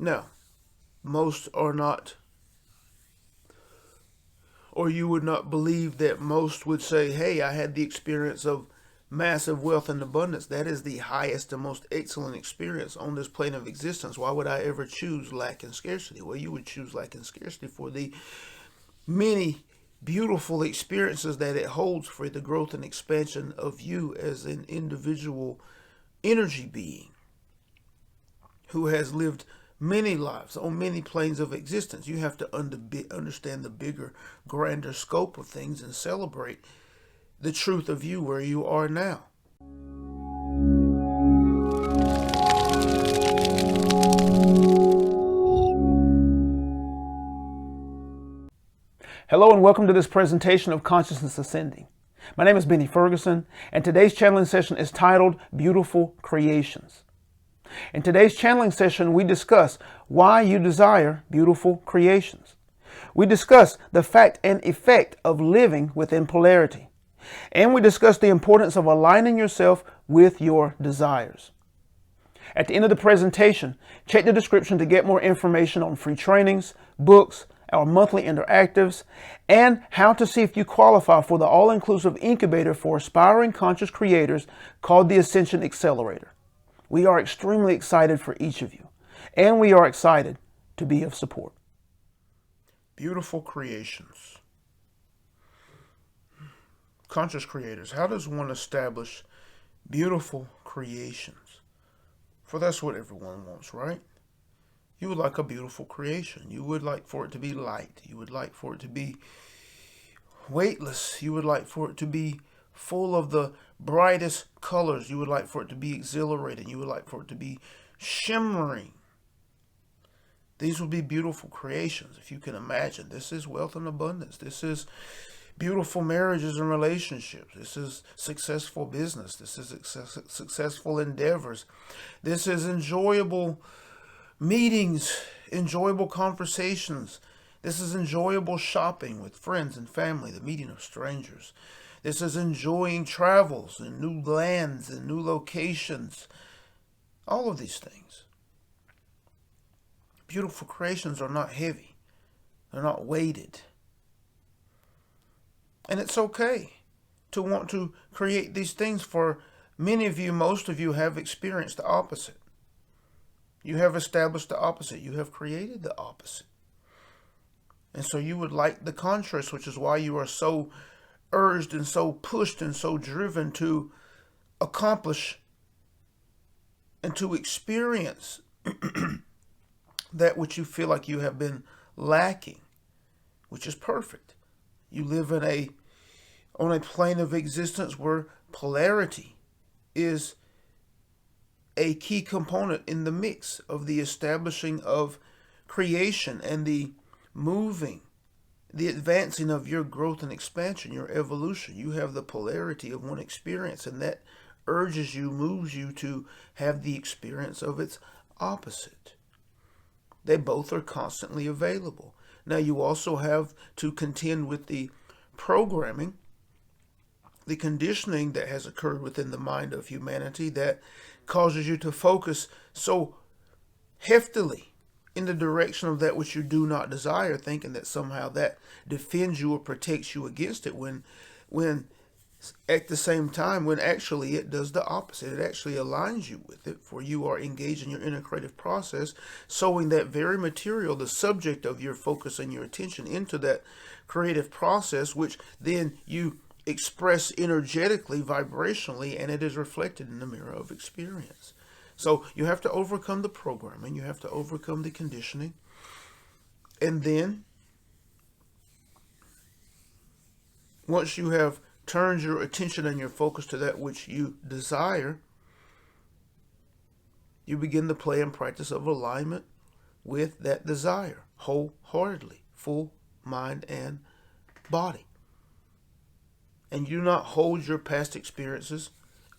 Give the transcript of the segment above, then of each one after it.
Now, most are not, or you would not believe that most would say, hey, I had the experience of massive wealth and abundance. That is the highest and most excellent experience on this plane of existence. Why would I ever choose lack and scarcity? Well, you would choose lack and scarcity for the many beautiful experiences that it holds for the growth and expansion of you as an individual energy being who has lived many lives on many planes of existence. You have to understand the bigger, grander scope of things and celebrate the truth of you where you are now. Hello and welcome to this presentation of Consciousness Ascending. My name is Benny Ferguson, and today's channeling session is titled Beautiful Creations. In today's channeling session, we discuss why you desire beautiful creations. We discuss the fact and effect of living within polarity. And we discuss the importance of aligning yourself with your desires. At the end of the presentation, check the description to get more information on free trainings, books, our monthly interactives, and how to see if you qualify for the all-inclusive incubator for aspiring conscious creators called the Ascension Accelerator. We are extremely excited for each of you, and we are excited to be of support. Beautiful creations. Conscious creators. How does one establish beautiful creations? For that's what everyone wants, right? You would like a beautiful creation. You would like for it to be light. You would like for it to be weightless. You would like for it to be full of the brightest colors. You would like for it to be exhilarating. You would like for it to be shimmering. These would be beautiful creations, if you can imagine. This is wealth and abundance. This is beautiful marriages and relationships. This is successful business. This is successful endeavors. This is enjoyable meetings, enjoyable conversations. This is enjoyable shopping with friends and family, the meeting of strangers. This is enjoying travels and new lands and new locations. All of these things. Beautiful creations are not heavy. They're not weighted. And it's okay to want to create these things. For many of you, most of you have experienced the opposite. You have established the opposite. You have created the opposite. And so you would like the contrast, which is why you are so urged and so pushed and so driven to accomplish and to experience that which you feel like you have been lacking, which is perfect. You live on a plane of existence where polarity is a key component in the mix of the establishing of creation and the moving, the advancing of your growth and expansion, your evolution. You have the polarity of one experience, and that urges you, moves you to have the experience of its opposite. They both are constantly available. Now, you also have to contend with the programming, the conditioning that has occurred within the mind of humanity that causes you to focus so heftily in the direction of that which you do not desire, thinking that somehow that defends you or protects you against it, when at the same time, when actually it does the opposite. It actually aligns you with it, for you are engaged in your inner creative process, sowing that very material, the subject of your focus and your attention, into that creative process, which then you express energetically, vibrationally, and it is reflected in the mirror of experience. So you have to overcome the programming, you have to overcome the conditioning, and then once you have turned your attention and your focus to that which you desire, you begin the play and practice of alignment with that desire, wholeheartedly, full mind and body. And you do not hold your past experiences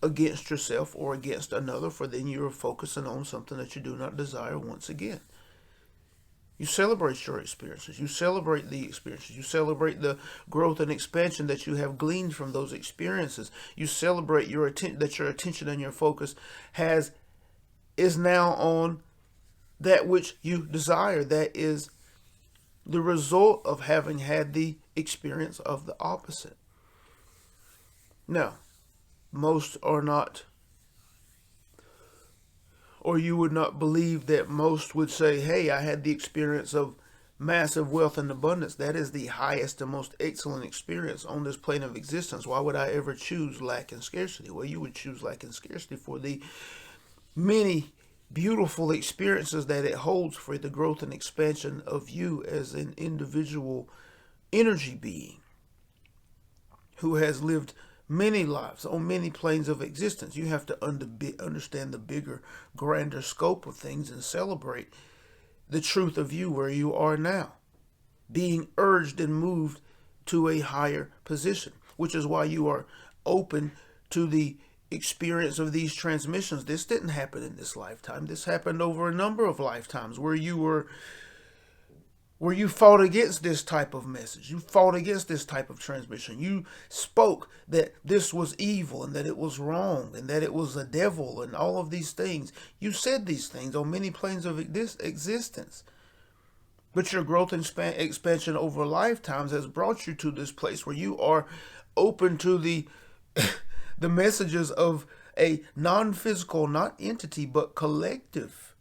against yourself or against another, for then you are focusing on something that you do not desire once again. You celebrate your experiences. You celebrate the experiences. You celebrate the growth and expansion that you have gleaned from those experiences. You celebrate that your attention and your focus is now on that which you desire. That is the result of having had the experience of the opposite. Now, most are not, or you would not believe that most would say, hey, I had the experience of massive wealth and abundance. That is the highest and most excellent experience on this plane of existence. Why would I ever choose lack and scarcity? Well, you would choose lack and scarcity for the many beautiful experiences that it holds for the growth and expansion of you as an individual energy being who has lived many lives on many planes of existence. You have to understand the bigger, grander scope of things and celebrate the truth of you where you are now, being urged and moved to a higher position, which is why you are open to the experience of these transmissions. This didn't happen in this lifetime. This happened over a number of lifetimes where you fought against this type of message. You fought against this type of transmission. You spoke that this was evil and that it was wrong and that it was a devil and all of these things. You said these things on many planes of this existence. But your growth and expansion over lifetimes has brought you to this place where you are open to the the messages of a non-physical, not entity, but collective.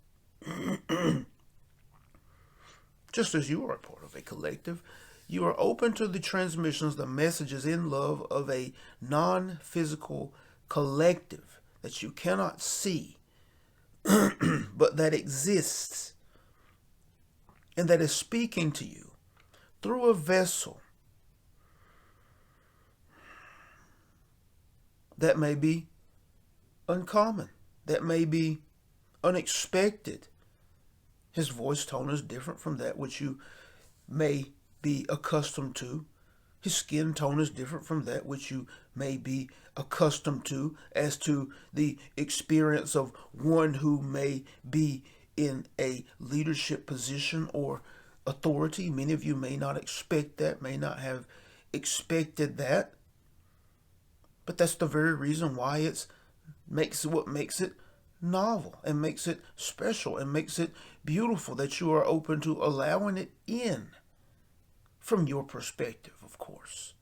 Just as you are a part of a collective, you are open to the transmissions, the messages in love of a non-physical collective that you cannot see, but that exists and that is speaking to you through a vessel that may be uncommon, that may be unexpected. His voice tone is different from that which you may be accustomed to. His skin tone is different from that which you may be accustomed to, as to the experience of one who may be in a leadership position or authority. Many of you may not expect that, may not have expected that. But that's the very reason why it makes it novel and makes it special and makes it beautiful, that you are open to allowing it in from your perspective, of course.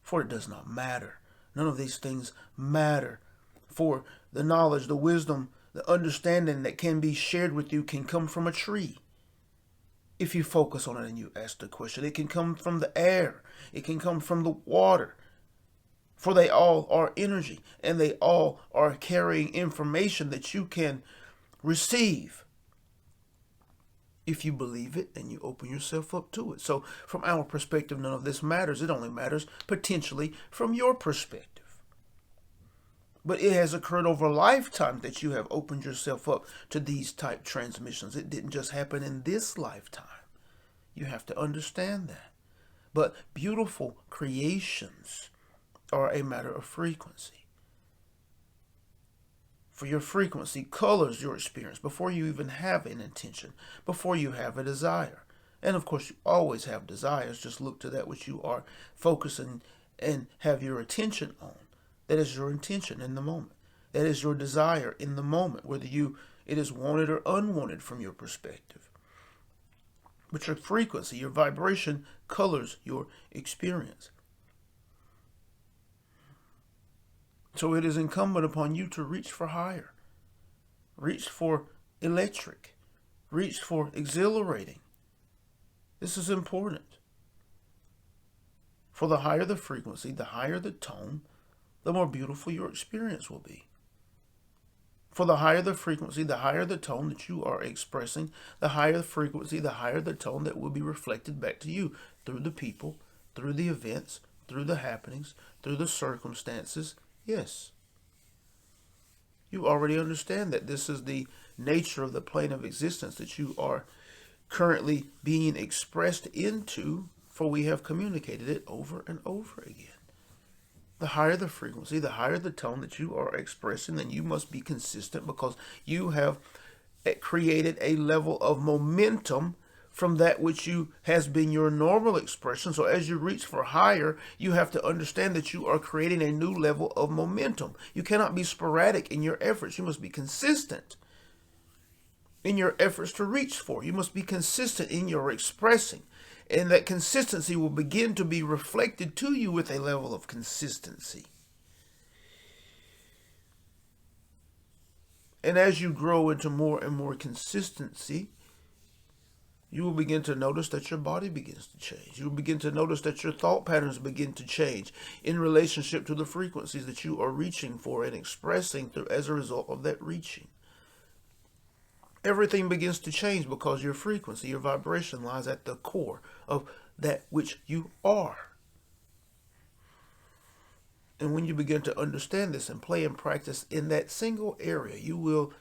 For it does not matter. None of these things matter. For the knowledge, the wisdom, the understanding that can be shared with you can come from a tree. If you focus on it and you ask the question, it can come from the air. It can come from the water. For they all are energy, and they all are carrying information that you can receive if you believe it and you open yourself up to it. So from our perspective, none of this matters. It only matters potentially from your perspective. But it has occurred over lifetimes that you have opened yourself up to these type transmissions. It didn't just happen in this lifetime. You have to understand that. But beautiful creations are a matter of frequency. For your frequency colors your experience before you even have an intention, before you have a desire. And of course, you always have desires. Just look to that which you are focusing and have your attention on. That is your intention in the moment. That is your desire in the moment, whether it is wanted or unwanted from your perspective. But your frequency, your vibration colors your experience. So it is incumbent upon you to reach for higher, reach for electric, reach for exhilarating. This is important. For the higher the frequency, the higher the tone, the more beautiful your experience will be. For the higher the frequency, the higher the tone that you are expressing, the higher the frequency, the higher the tone that will be reflected back to you through the people, through the events, through the happenings, through the circumstances. Yes. You already understand that this is the nature of the plane of existence that you are currently being expressed into, for we have communicated it over and over again. The higher the frequency, the higher the tone that you are expressing, then you must be consistent, because you have created a level of momentum from that which has been your normal expression. So as you reach for higher, you have to understand that you are creating a new level of momentum. You cannot be sporadic in your efforts. You must be consistent. in your efforts to reach for. You must be consistent in your expressing. And that consistency will begin to be reflected to you with a level of consistency. And as you grow into more and more consistency, you will begin to notice that your body begins to change. You will begin to notice that your thought patterns begin to change in relationship to the frequencies that you are reaching for and expressing through as a result of that reaching. Everything begins to change because your frequency, your vibration lies at the core of that which you are. And when you begin to understand this and play and practice in that single area, you will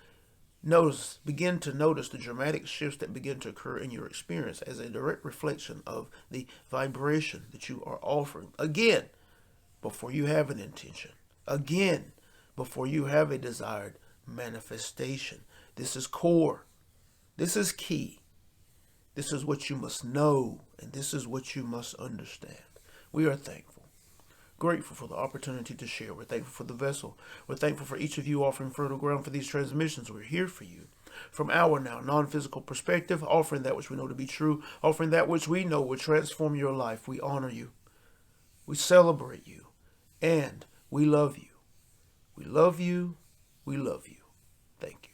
begin to notice the dramatic shifts that begin to occur in your experience as a direct reflection of the vibration that you are offering. Again, before you have an intention. Again, before you have a desired manifestation. This is core. This is key. This is what you must know, and this is what you must understand. We are thankful. Grateful for the opportunity to share. We're thankful for the vessel. We're thankful for each of you offering fertile ground for these transmissions. We're here for you. From our now non-physical perspective, offering that which we know to be true, offering that which we know will transform your life. We honor you. We celebrate you. And we love you. We love you. We love you. Thank you.